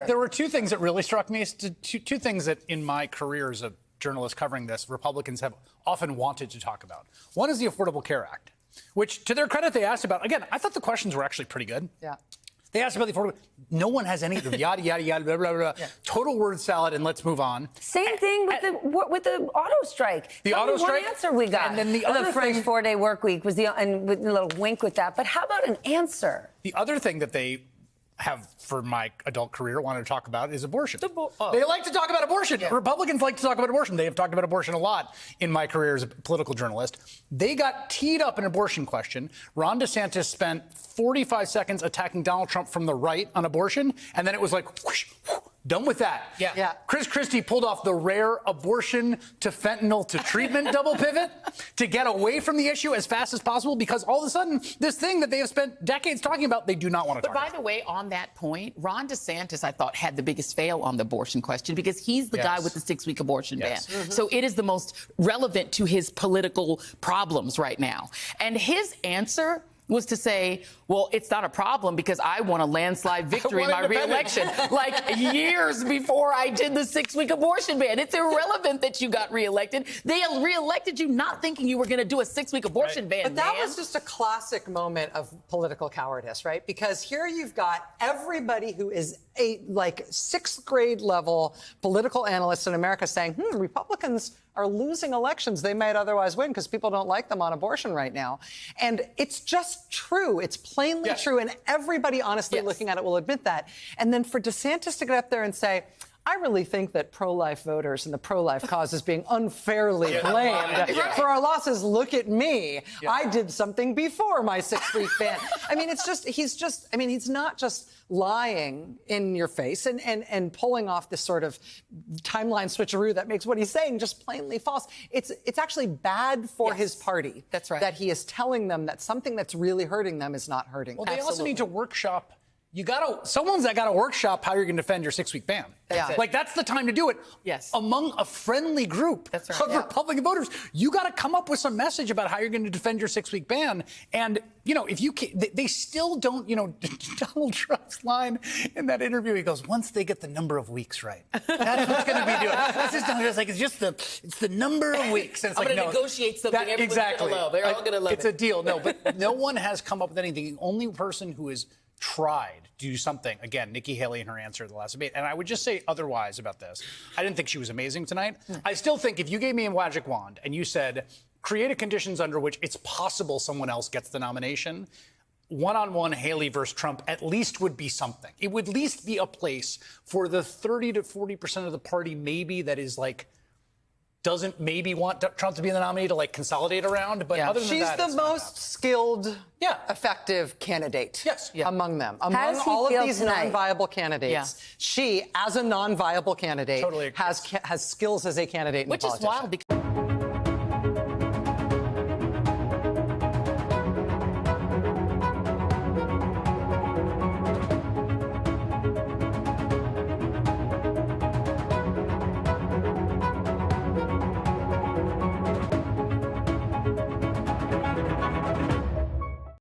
There were two things that really struck me. Two things that in my career as a journalist covering this, Republicans have often wanted to talk about. One is the Affordable Care Act, which, to their credit, they asked about. Again, I thought the questions were actually pretty good. Yeah. They asked about the affordable. No one has any of them. Yada, yada, yada, blah, blah, blah. Yeah. Total word salad, and let's move on. Same thing with the auto strike. The auto strike? One answer we got. And then the other French thing, 4-day work week was and with a little wink with that. But how about an answer? The other thing that they have, for my adult career, wanted to talk about is abortion. They like to talk about abortion. Yeah. Republicans like to talk about abortion. They have talked about abortion a lot in my career as a political journalist. They got teed up an abortion question. Ron DeSantis spent 45 seconds attacking Donald Trump from the right on abortion, and then it was like, whoosh, whoosh, done with that. Yeah. Chris Christie pulled off the rare abortion to fentanyl to treatment double pivot to get away from the issue as fast as possible, because all of a sudden, this thing that they have spent decades talking about, they do not want to talk about. But by the way, on that point, Ron DeSantis, I thought, had the biggest fail on the abortion question, because he's the guy with the 6-week abortion ban. Mm-hmm. So it is the most relevant to his political problems right now. And his answer was to say, well, it's not a problem because I won a landslide victory in my re-election, like years before I did the 6-week abortion ban. It's irrelevant that you got re-elected. They re-elected you not thinking you were going to do a 6-week abortion ban. But that was just a classic moment of political cowardice, right? Because here you've got everybody who is a 6th grade level political analysts in America saying, Republicans are losing elections they might otherwise win because people don't like them on abortion right now. And it's just true. It's plainly true. And everybody honestly looking at it will admit that. And then for DeSantis to get up there and say, I really think that pro-life voters and the pro-life cause is being unfairly blamed for our losses. Look at me. I did something before my 6-week ban. I mean, he's not just lying in your face and pulling off this sort of timeline switcheroo that makes what he's saying just plainly false. It's actually bad for his party. That's right. That he is telling them that something that's really hurting them is not hurting. Well, they also need to workshop. Someone's got to workshop how you're going to defend your 6-week ban. That's the time to do it. Yes. Among a friendly group of Republican voters, you got to come up with some message about how you're going to defend your 6-week ban. And, if you they still don't, Donald Trump's line in that interview, he goes, once they get the number of weeks right, that's what's going to be doing. That's just it's the number of weeks. And it's I'm going to negotiate something everyone's going to love. They're all going to love it. It's a deal. No, but no one has come up with anything. The only person who is tried to do something. Again, Nikki Haley in her answer to the last debate. And I would just say otherwise about this. I didn't think she was amazing tonight. I still think if you gave me a magic wand and you said, create a conditions under which it's possible someone else gets the nomination, one-on-one Haley versus Trump at least would be something. It would at least be a place for the 30 to 40% of the party maybe that is doesn't maybe want Trump to be the nominee to consolidate around, but other than she's that, the most skilled, effective candidate among them. Among all of these non-viable candidates, she, as a non-viable candidate, has skills as a candidate in politician. Which is wild because